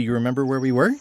Do you remember where we were?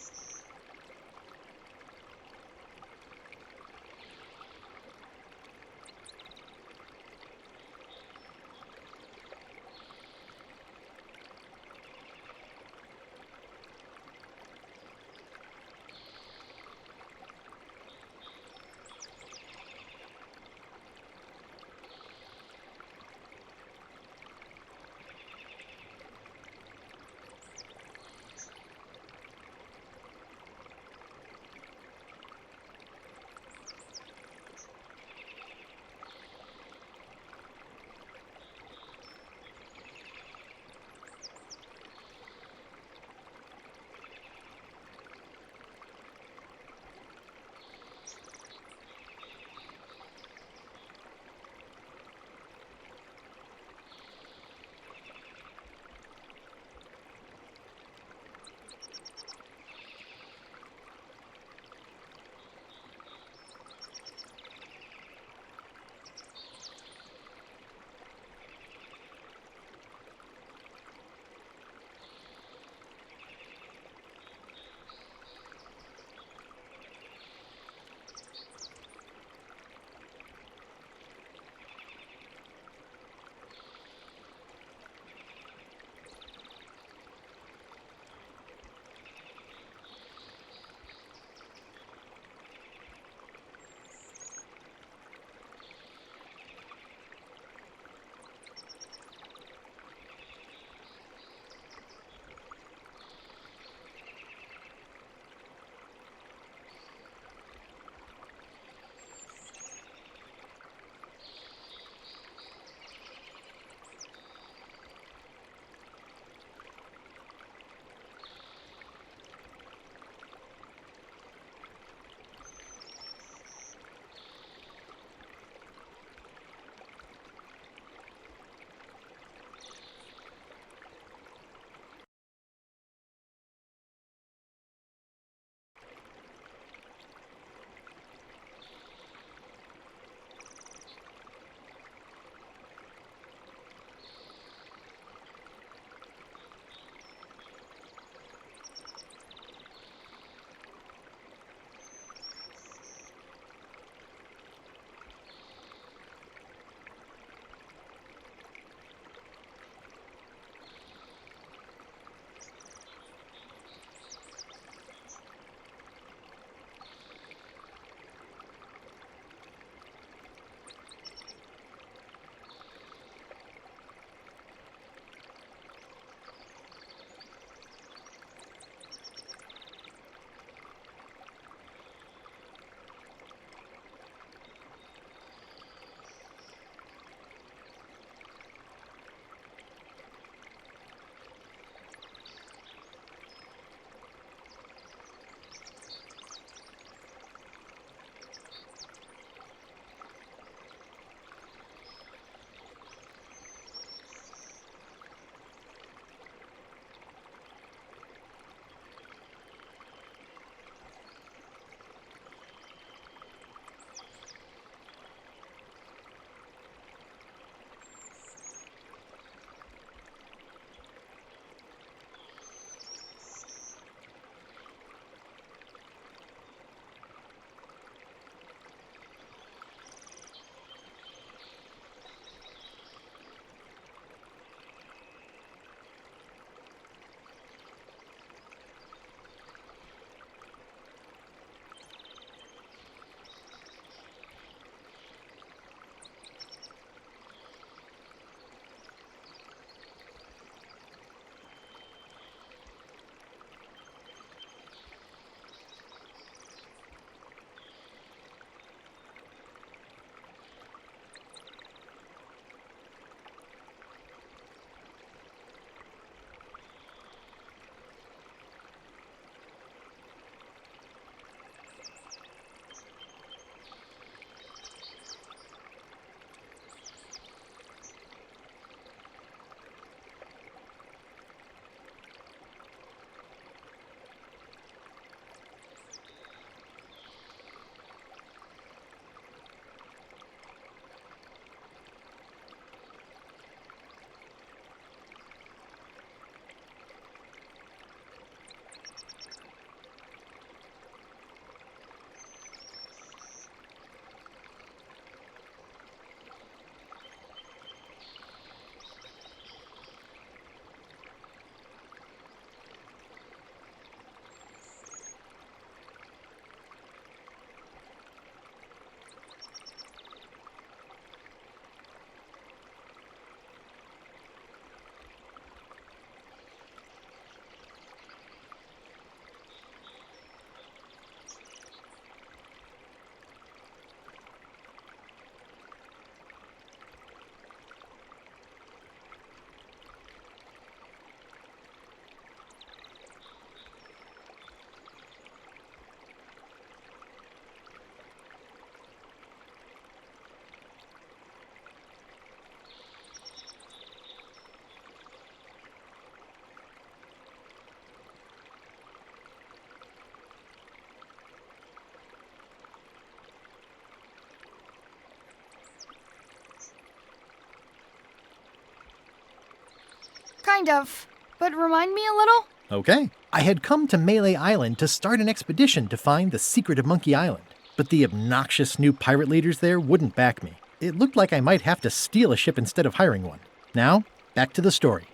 Kind of. But remind me a little? Okay. I had come to Melee Island to start an expedition to find the secret of Monkey Island. But the obnoxious new pirate leaders there wouldn't back me. It looked like I might have to steal a ship instead of hiring one. Now, back to the story.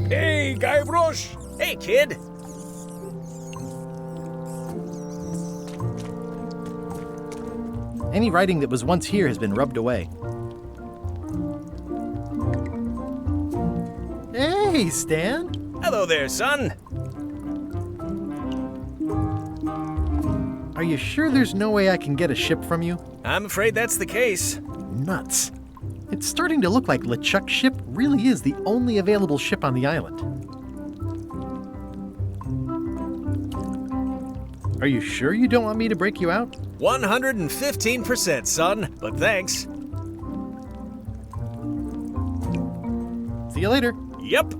Hey, Guybrush! Hey, kid! Any writing that was once here has been rubbed away. Hey, Stan! Hello there, son! Are you sure there's no way I can get a ship from you? I'm afraid that's the case. Nuts. It's starting to look like LeChuck's ship really is the only available ship on the island. Are you sure you don't want me to break you out? 115%, son, but thanks. See you later. Yep.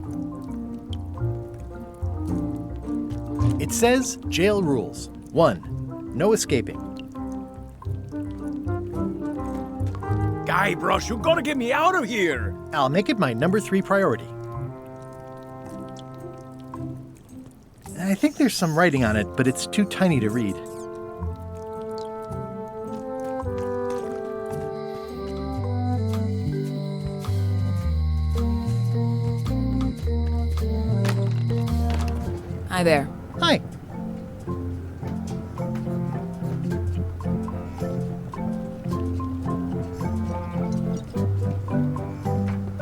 It says jail rules. 1. No escaping. Guybrush, you gotta get me out of here! I'll make it my number 3 priority. I think there's some writing on it, but it's too tiny to read. Hi there. Hi.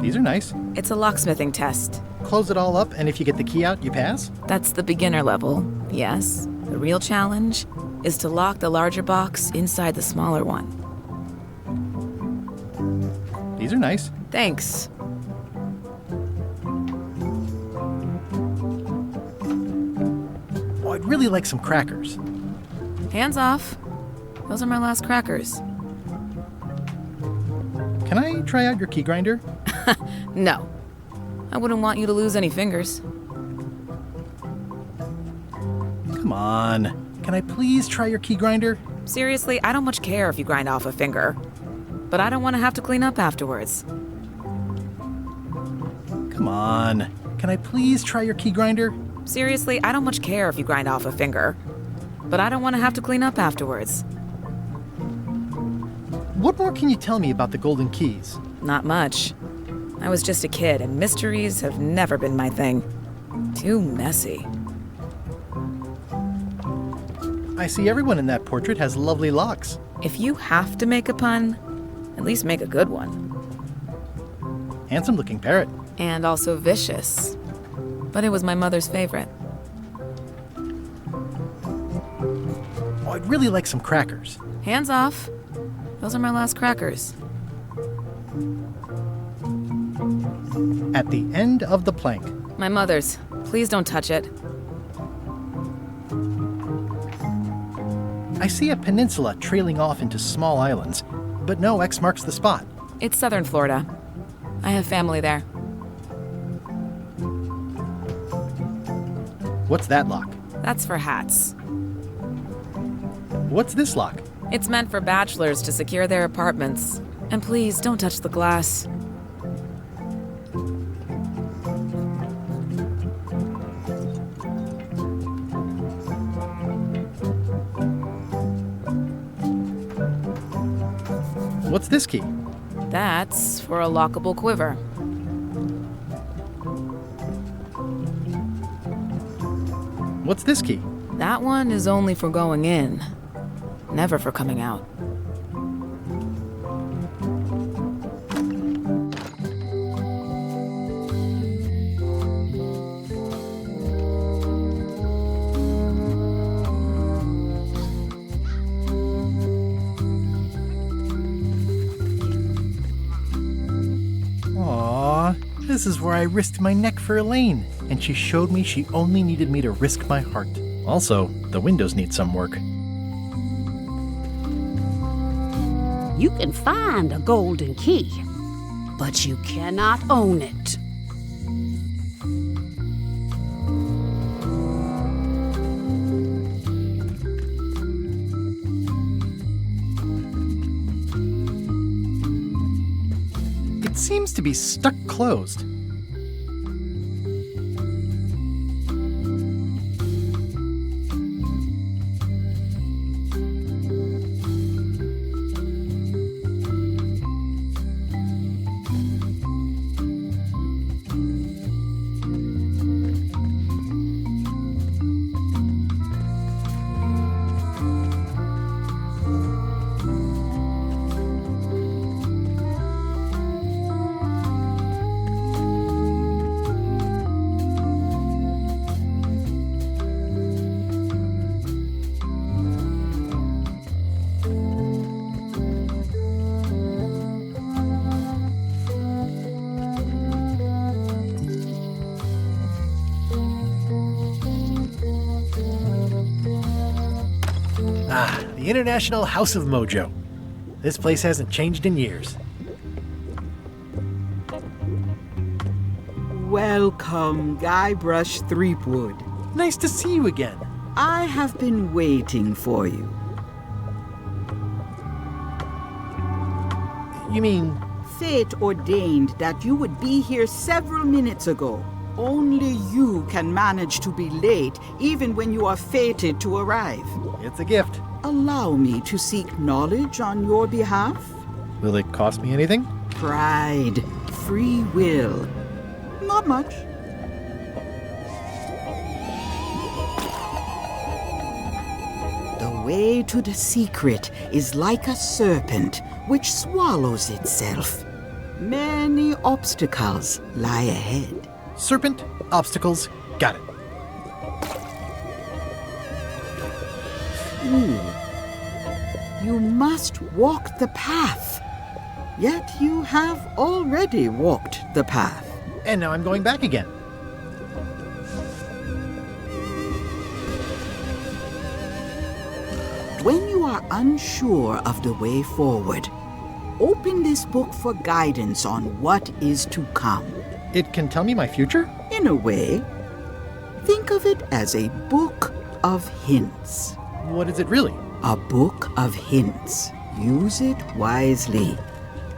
These are nice. It's a locksmithing test. Close it all up, and if you get the key out, you pass? That's the beginner level, yes. The real challenge is to lock the larger box inside the smaller one. These are nice. Thanks. Oh, I'd really like some crackers. Hands off. Those are my last crackers. Can I try out your key grinder? No. I wouldn't want you to lose any fingers. Come on. Can I please try your key grinder? Seriously, I don't much care if you grind off a finger. But I don't want to have to clean up afterwards. Come on. Can I please try your key grinder? Seriously, I don't much care if you grind off a finger. But I don't want to have to clean up afterwards. What more can you tell me about the golden keys? Not much. I was just a kid, and mysteries have never been my thing. Too messy. I see everyone in that portrait has lovely locks. If you have to make a pun, at least make a good one. Handsome-looking parrot. And also vicious. But it was my mother's favorite. Oh, I'd really like some crackers. Hands off. Those are my last crackers. At the end of the plank. My mother's. Please don't touch it. I see a peninsula trailing off into small islands, but no X marks the spot. It's southern Florida. I have family there. What's that lock? That's for hats. What's this lock? It's meant for bachelors to secure their apartments. And please, don't touch the glass. What's this key? That's for a lockable quiver. What's this key? That one is only for going in, never for coming out. This is where I risked my neck for Elaine, and she showed me she only needed me to risk my heart. Also, the windows need some work. You can find a golden key, but you cannot own it. seems to be stuck closed. The International House of Mojo. This place hasn't changed in years. Welcome, Guybrush Threepwood. Nice to see you again. I have been waiting for you. You mean... Fate ordained that you would be here several minutes ago. Only you can manage to be late, even when you are fated to arrive. It's a gift. Allow me to seek knowledge on your behalf. Will it cost me anything? Pride, free will. Not much. The way to the secret is like a serpent which swallows itself. Many obstacles lie ahead. Serpent, obstacles, got it. You must walk the path. Yet you have already walked the path. And now I'm going back again. When you are unsure of the way forward, open this book for guidance on what is to come. It can tell me my future? In a way, think of it as a book of hints. What is it really? A book of hints. Use it wisely.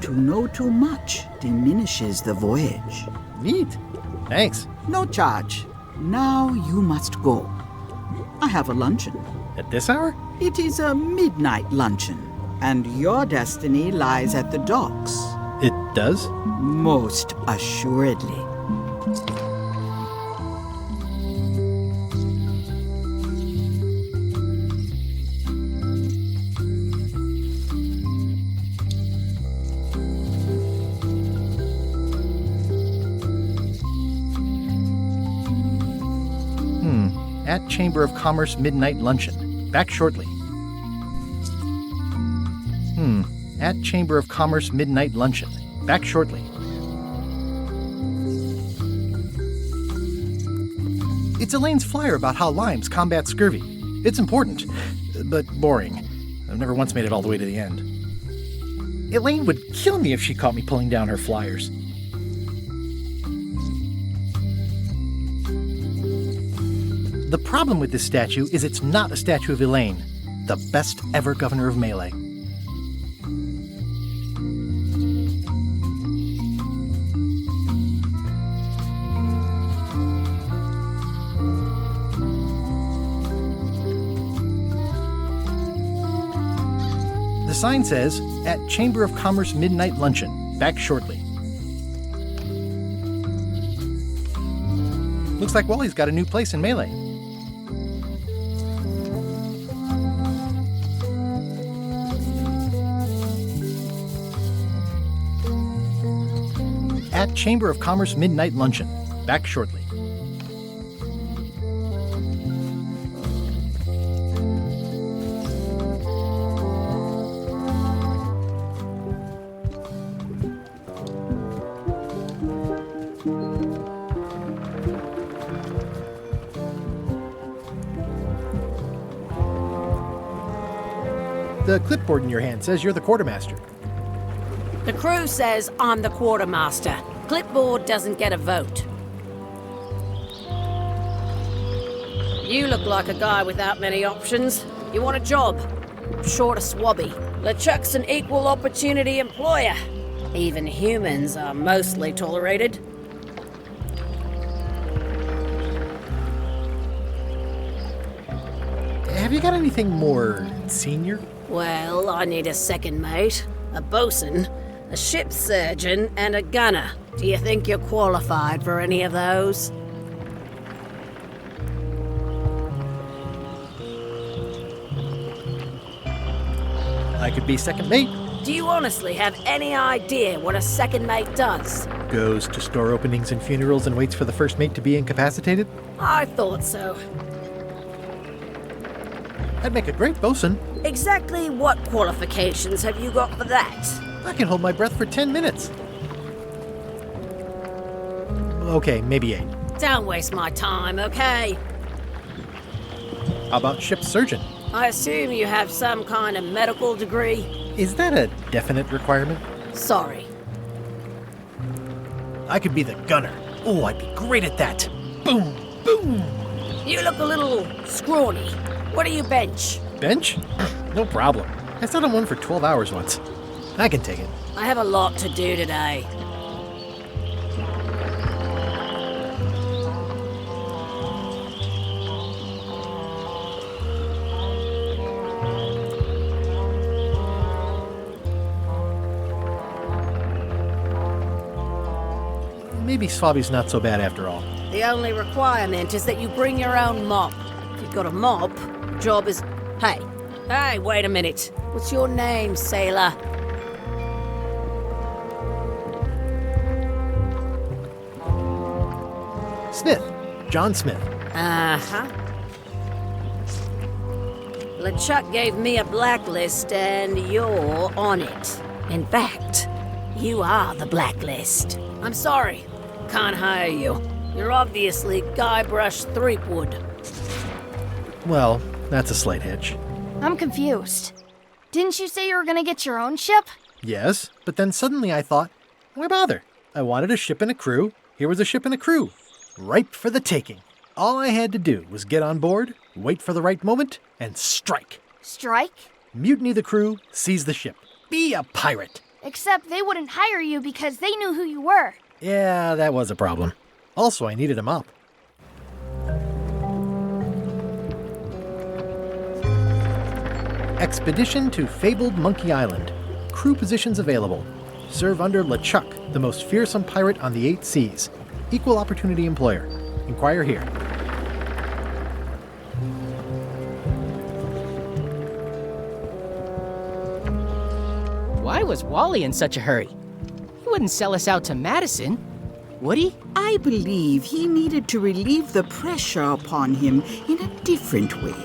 To know too much diminishes the voyage. Neat. Thanks. No charge. Now you must go. I have a luncheon. At this hour? It is a midnight luncheon, and your destiny lies at the docks. It does? Most assuredly. At Chamber of Commerce Midnight Luncheon. Back shortly. At Chamber of Commerce Midnight Luncheon. Back shortly. It's Elaine's flyer about how limes combat scurvy. It's important, but boring. I've never once made it all the way to the end. Elaine would kill me if she caught me pulling down her flyers. The problem with this statue is it's not a statue of Elaine, the best ever governor of Melee. The sign says, at Chamber of Commerce Midnight Luncheon, back shortly. Looks like Wally's got a new place in Melee. At Chamber of Commerce Midnight Luncheon. Back shortly. The clipboard in your hand says you're the quartermaster. The crew says I'm the quartermaster. Clipboard doesn't get a vote. You look like a guy without many options. You want a job? Short of swabby. LeChuck's an equal opportunity employer. Even humans are mostly tolerated. Have you got anything more senior? Well, I need a second mate, a bosun, a ship surgeon, and a gunner. Do you think you're qualified for any of those? I could be second mate. Do you honestly have any idea what a second mate does? Goes to store openings and funerals and waits for the first mate to be incapacitated. I thought so. I'd make a great bosun. Exactly what qualifications have you got for that? I can hold my breath for 10 minutes. Okay, maybe 8. Don't waste my time, okay? How about ship surgeon? I assume you have some kind of medical degree? Is that a definite requirement? Sorry. I could be the gunner. Oh, I'd be great at that. Boom, boom. You look a little scrawny. What do you bench? Bench? No problem. I sat on one for 12 hours once. I can take it. I have a lot to do today. Maybe Swabby's not so bad after all. The only requirement is that you bring your own mop. If you've got a mop, the job is... Hey, wait a minute. What's your name, sailor? Smith. John Smith. Uh-huh. LeChuck gave me a blacklist, and you're on it. In fact, you are the blacklist. I'm sorry. Can't hire you. You're obviously Guybrush Threepwood. Well, that's a slight hitch. I'm confused. Didn't you say you were gonna get your own ship? Yes, but then suddenly I thought, why bother? I wanted a ship and a crew. Here was a ship and a crew. Ripe for the taking. All I had to do was get on board, wait for the right moment, and strike. Strike? Mutiny the crew, seize the ship. Be a pirate. Except they wouldn't hire you because they knew who you were. Yeah, that was a problem. Also, I needed a mop. Expedition to fabled Monkey Island. Crew positions available. Serve under LeChuck, the most fearsome pirate on the 8 seas. Equal opportunity employer. Inquire here. Why was Wally in such a hurry? He wouldn't sell us out to Madison, would he? I believe he needed to relieve the pressure upon him in a different way.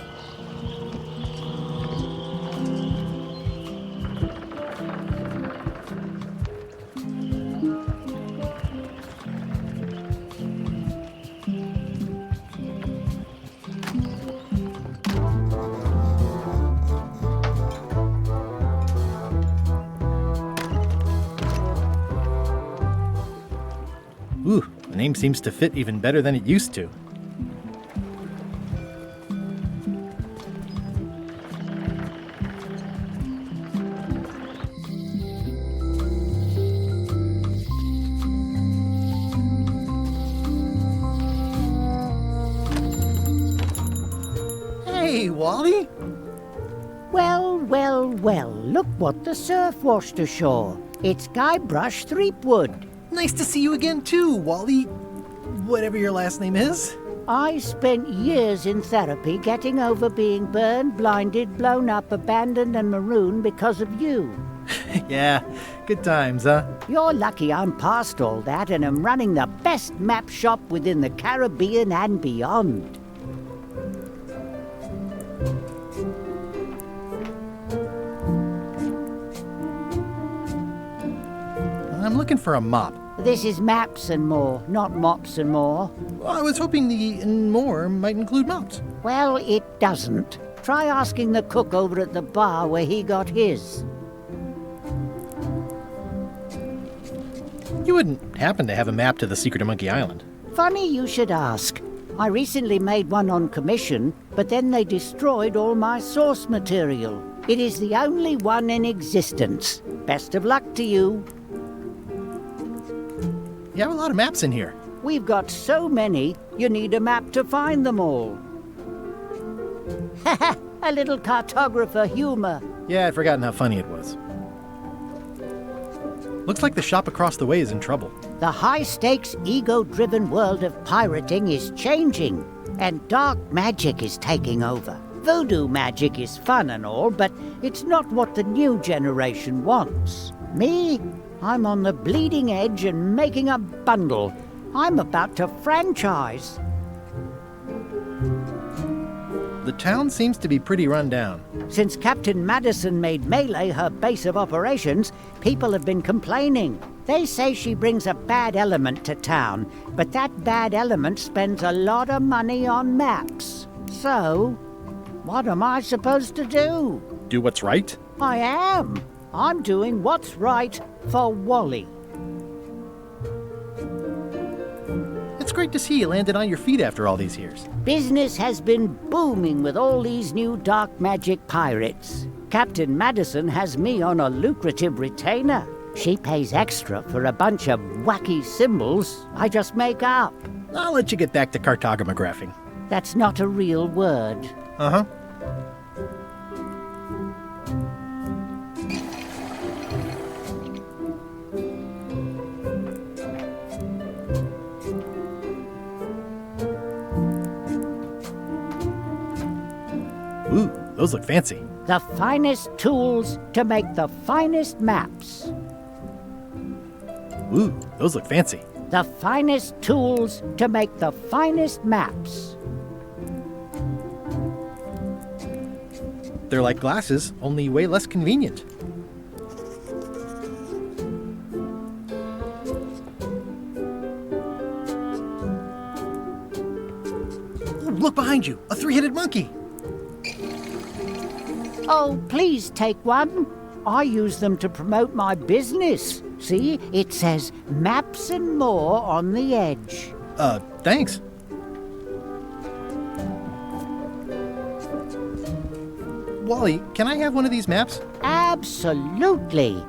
Ooh, the name seems to fit even better than it used to. Hey, Wally! Well, well, well, look what the surf washed ashore. It's Guybrush Threepwood. Nice to see you again too, Wally. Whatever your last name is. I spent years in therapy getting over being burned, blinded, blown up, abandoned, and marooned because of you. Yeah, good times, huh? You're lucky I'm past all that and am running the best map shop within the Caribbean and beyond. I'm looking for a mop. This is maps and more, not mops and more. Well, I was hoping the and more might include mops. Well, it doesn't. Try asking the cook over at the bar where he got his. You wouldn't happen to have a map to the secret of Monkey Island. Funny you should ask. I recently made one on commission, but then they destroyed all my source material. It is the only one in existence. Best of luck to you. You have a lot of maps in here. We've got so many, you need a map to find them all. Haha, a little cartographer humor. Yeah, I'd forgotten how funny it was. Looks like the shop across the way is in trouble. The high-stakes, ego-driven world of pirating is changing, and dark magic is taking over. Voodoo magic is fun and all, but it's not what the new generation wants. Me? I'm on the bleeding edge and making a bundle. I'm about to franchise. The town seems to be pretty run down. Since Captain Madison made Melee her base of operations, people have been complaining. They say she brings a bad element to town, but that bad element spends a lot of money on maps. So, what am I supposed to do? Do what's right? I am. I'm doing what's right for Wally. It's great to see you landed on your feet after all these years. Business has been booming with all these new dark magic pirates. Captain Madison has me on a lucrative retainer. She pays extra for a bunch of wacky symbols I just make up. I'll let you get back to cartographing. That's not a real word. Uh-huh. Ooh, those look fancy. The finest tools to make the finest maps. Ooh, those look fancy. The finest tools to make the finest maps. They're like glasses, only way less convenient. Ooh, look behind you, a three-headed monkey. Oh, please take one. I use them to promote my business. See, it says maps and more on the edge. Thanks. Wally, can I have one of these maps? Absolutely.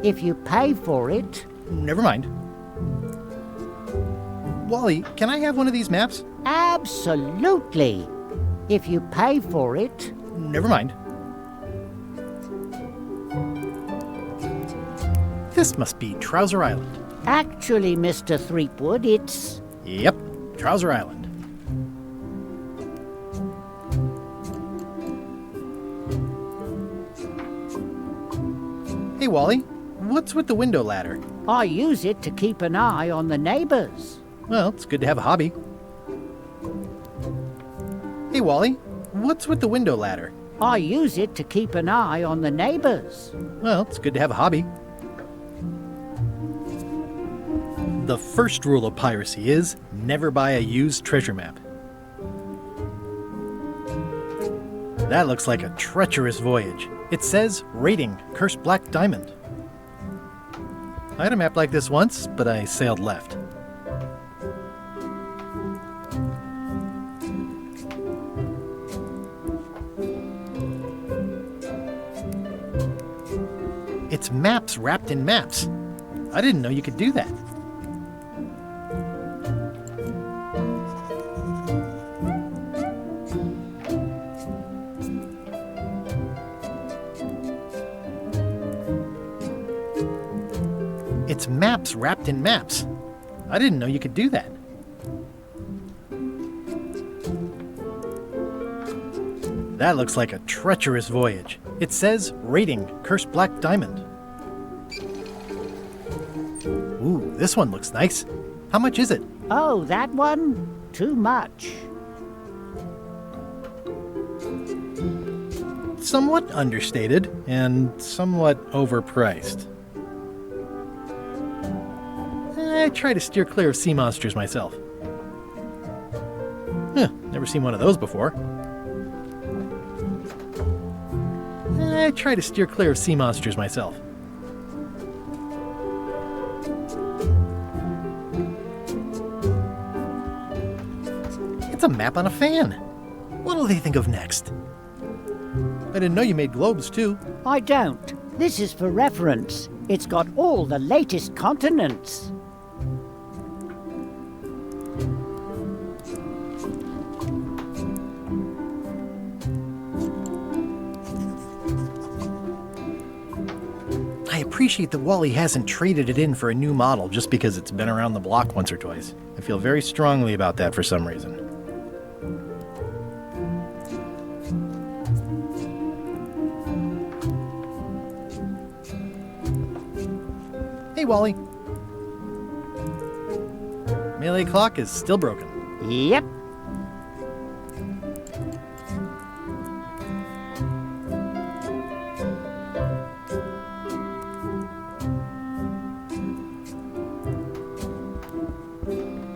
If you pay for it. Never mind. Wally, can I have one of these maps? Absolutely. If you pay for it. Never mind. This must be Trouser Island. Actually, Mr. Threepwood, it's... Yep, Trouser Island. Hey, Wally, what's with the window ladder? I use it to keep an eye on the neighbors. Well, it's good to have a hobby. Hey, Wally, what's with the window ladder? I use it to keep an eye on the neighbors. Well, it's good to have a hobby. The first rule of piracy is never buy a used treasure map. That looks like a treacherous voyage. It says, rating, cursed black diamond. I had a map like this once, but I sailed left. It's maps wrapped in maps. I didn't know you could do that. It's maps wrapped in maps. I didn't know you could do that. That looks like a treacherous voyage. It says, rating, cursed black diamond. Ooh, this one looks nice. How much is it? Oh, that one? Too much. Somewhat understated and somewhat overpriced. I try to steer clear of sea monsters myself. Never seen one of those before. I try to steer clear of sea monsters myself. It's a map on a fan. What'll they think of next? I didn't know you made globes, too. I don't. This is for reference. It's got all the latest continents. appreciate that Wally hasn't traded it in for a new model just because it's been around the block once or twice. I feel very strongly about that for some reason. Hey, Wally. Melee clock is still broken. Yep.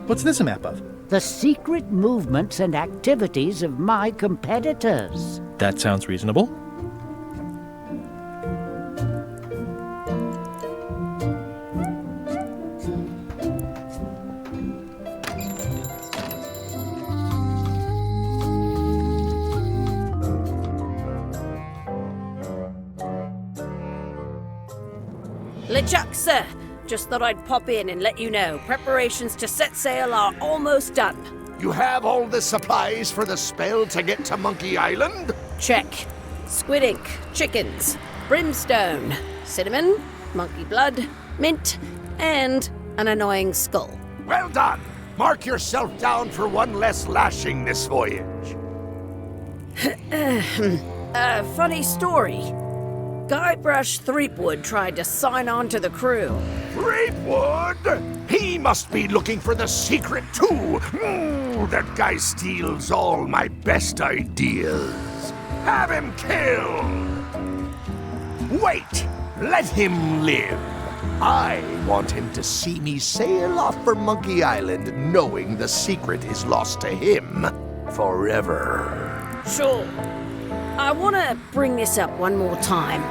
What's this a map of? The secret movements and activities of my competitors. That sounds reasonable. LeChuck, sir. Just thought I'd pop in and let you know. Preparations to set sail are almost done. You have all the supplies for the spell to get to Monkey Island? Check. Squid ink, chickens, brimstone, cinnamon, monkey blood, mint, and an annoying skull. Well done! Mark yourself down for one less lashing this voyage. Funny story. Guybrush Threepwood tried to sign on to the crew. Threepwood? He must be looking for the secret too. That guy steals all my best ideas. Have him killed! Wait! Let him live. I want him to see me sail off for Monkey Island knowing the secret is lost to him forever. Sure. I want to bring this up one more time.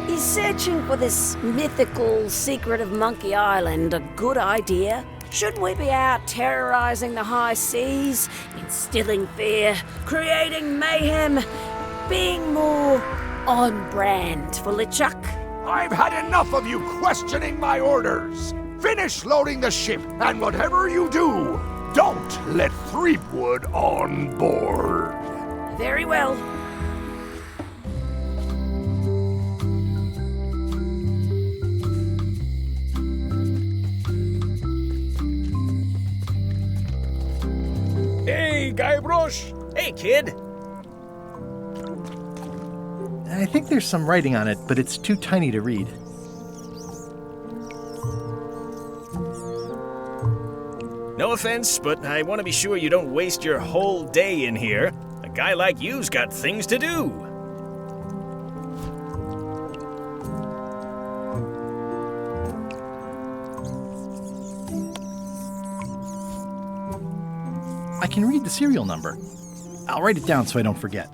Is searching for this mythical secret of Monkey Island a good idea? Shouldn't we be out terrorizing the high seas, instilling fear, creating mayhem, being more on brand for LeChuck? I've had enough of you questioning my orders. Finish loading the ship, and whatever you do, don't let Threepwood on board. Very well. Hey, Guybrush! Hey, kid! I think there's some writing on it, but it's too tiny to read. No offense, but I want to be sure you don't waste your whole day in here. A guy like you's got things to do. I can read the serial number. I'll write it down so I don't forget.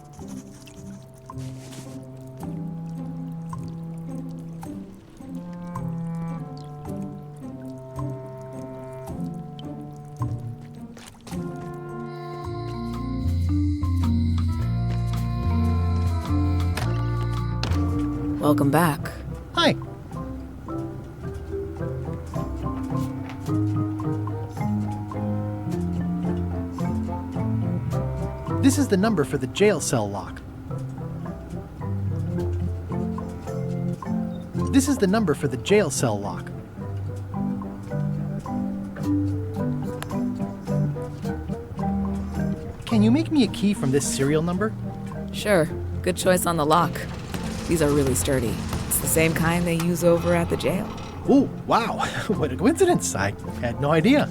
Welcome back. Hi. This is the number for the jail cell lock. This is the number for the jail cell lock. Can you make me a key from this serial number? Sure. Good choice on the lock. These are really sturdy. It's the same kind they use over at the jail. Ooh, wow. What a coincidence. I had no idea.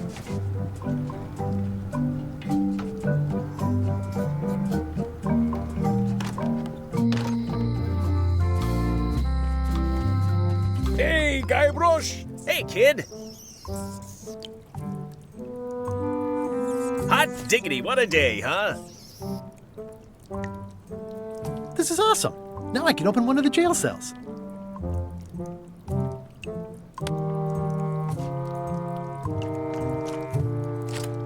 Hey, Guybrush! Hey, kid! Hot diggity, what a day, huh? This is awesome. Now I can open one of the jail cells.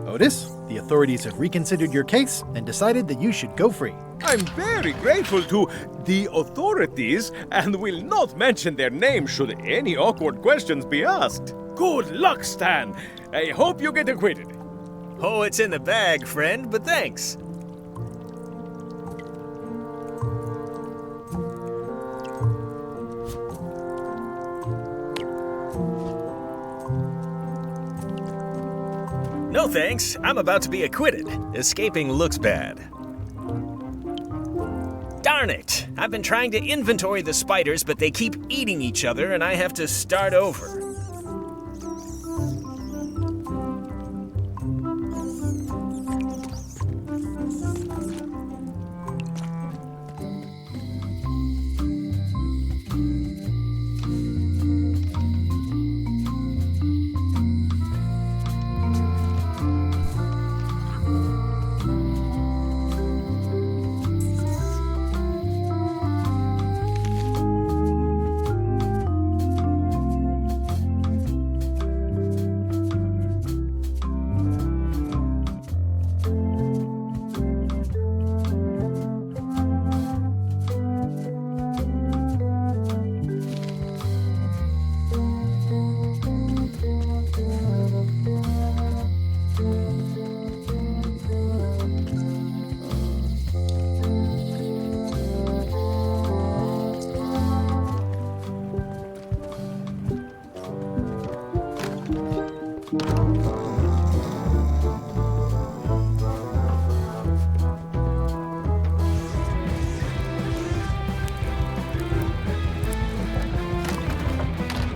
Otis, the authorities have reconsidered your case and decided that you should go free. I'm very grateful to the authorities and will not mention their name should any awkward questions be asked. Good luck, Stan. I hope you get acquitted. Oh, it's in the bag, friend, but thanks. No thanks. I'm about to be acquitted. Escaping looks bad. Darn it! I've been trying to inventory the spiders, but they keep eating each other and I have to start over.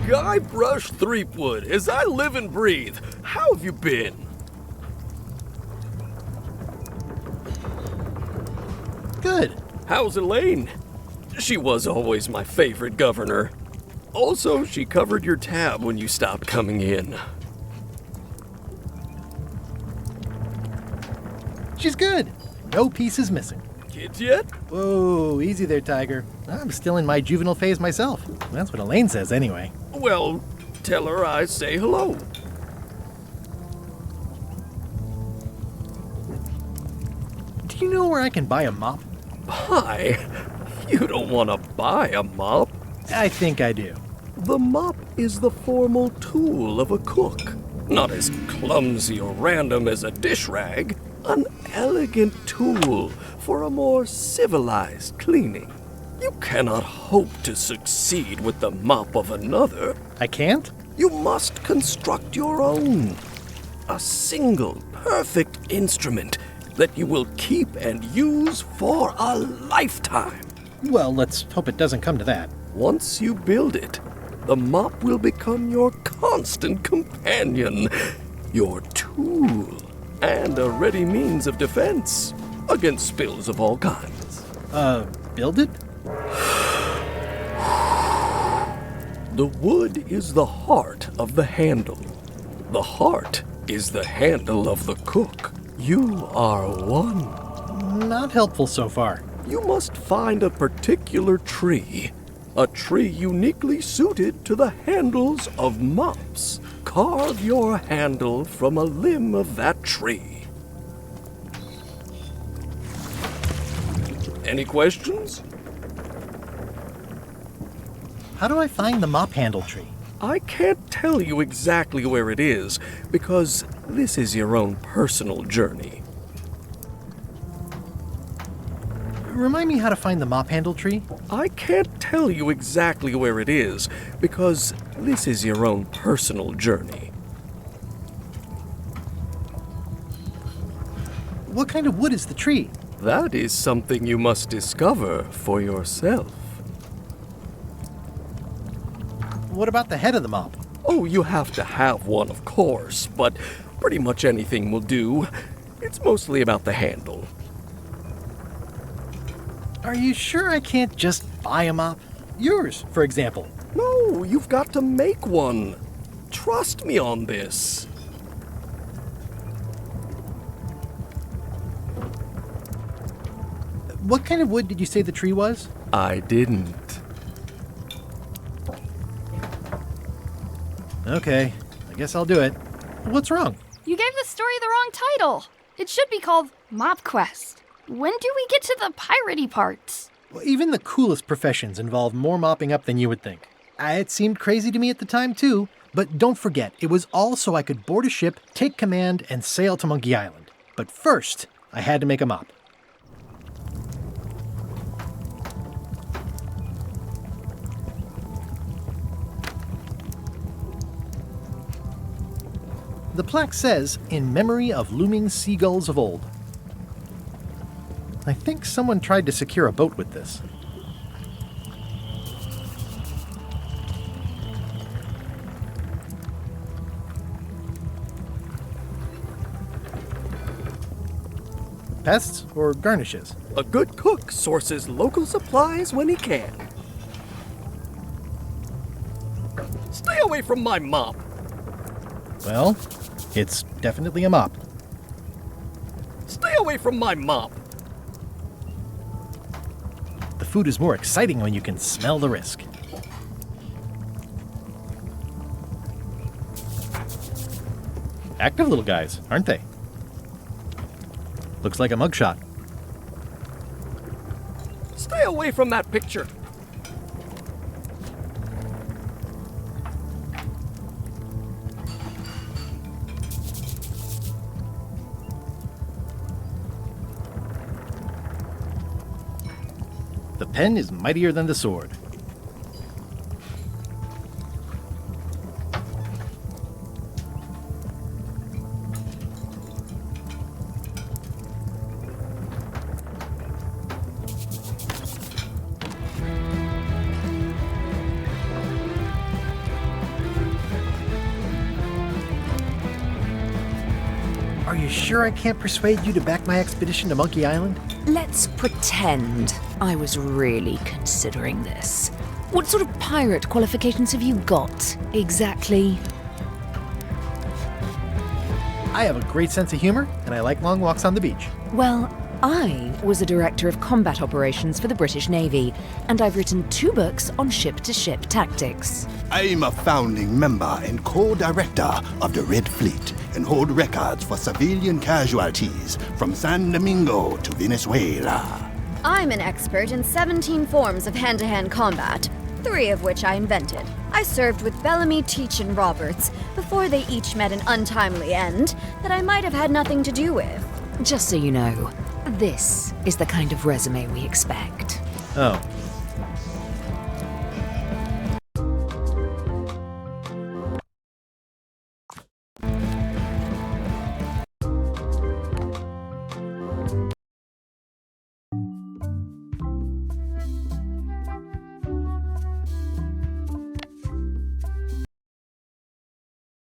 Guybrush Threepwood, as I live and breathe. How have you been? Good. How's Elaine? She was always my favorite governor. Also, she covered your tab when you stopped coming in. She's good. No pieces missing. Kids yet? Whoa, easy there, Tiger. I'm still in my juvenile phase myself. That's what Elaine says anyway. Well, tell her I say hello. Do you know where I can buy a mop? Buy? You don't want to buy a mop. I think I do. The mop is the formal tool of a cook. Not as clumsy or random as a dish rag. An elegant tool for a more civilized cleaning. You cannot hope to succeed with the mop of another. I can't? You must construct your own. A single, perfect instrument that you will keep and use for a lifetime. Well, let's hope it doesn't come to that. Once you build it, the mop will become your constant companion, your tool, and a ready means of defense against spills of all kinds. Build it? The wood is the heart of the handle. The heart is the handle of the cook. You are one. Not helpful so far. You must find a particular tree. A tree uniquely suited to the handles of mops. Carve your handle from a limb of that tree. Any questions? How do I find the mop handle tree? I can't tell you exactly where it is, because this is your own personal journey. Remind me how to find the mop handle tree? I can't tell you exactly where it is, because this is your own personal journey. What kind of wood is the tree? That is something you must discover for yourself. What about the head of the mop? Oh, you have to have one, of course, but pretty much anything will do. It's mostly about the handle. Are you sure I can't just buy a mop? Yours, for example. No, you've got to make one. Trust me on this. What kind of wood did you say the tree was? I didn't. Okay, I guess I'll do it. What's wrong? You gave the story the wrong title. It should be called Mop Quest. When do we get to the piratey parts? Well, even the coolest professions involve more mopping up than you would think. It seemed crazy to me at the time, too. But don't forget, it was all so I could board a ship, take command, and sail to Monkey Island. But first, I had to make a mop. The The plaque says, "In memory of looming seagulls of old." I think someone tried to secure a boat with this. Pests or garnishes? A good cook sources local supplies when he can. Stay away from my mop. Well, it's definitely a mop. Stay away from my mop. The food is more exciting when you can smell the risk. Active little guys, aren't they? Looks like a mugshot. Stay away from that picture. The pen is mightier than the sword. Are you sure I can't persuade you to back my expedition to Monkey Island? Let's pretend I was really considering this. What sort of pirate qualifications have you got, exactly? I have a great sense of humor, and I like long walks on the beach. Well, I was a director of combat operations for the British Navy, and I've written 2 books on ship-to-ship tactics. I'm a founding member and co-director of the Red Fleet and hold records for civilian casualties from San Domingo to Venezuela. I'm an expert in 17 forms of hand-to-hand combat, 3 of which I invented. I served with Bellamy, Teach, and Roberts before they each met an untimely end that I might have had nothing to do with. Just so you know, this is the kind of resume we expect. Oh,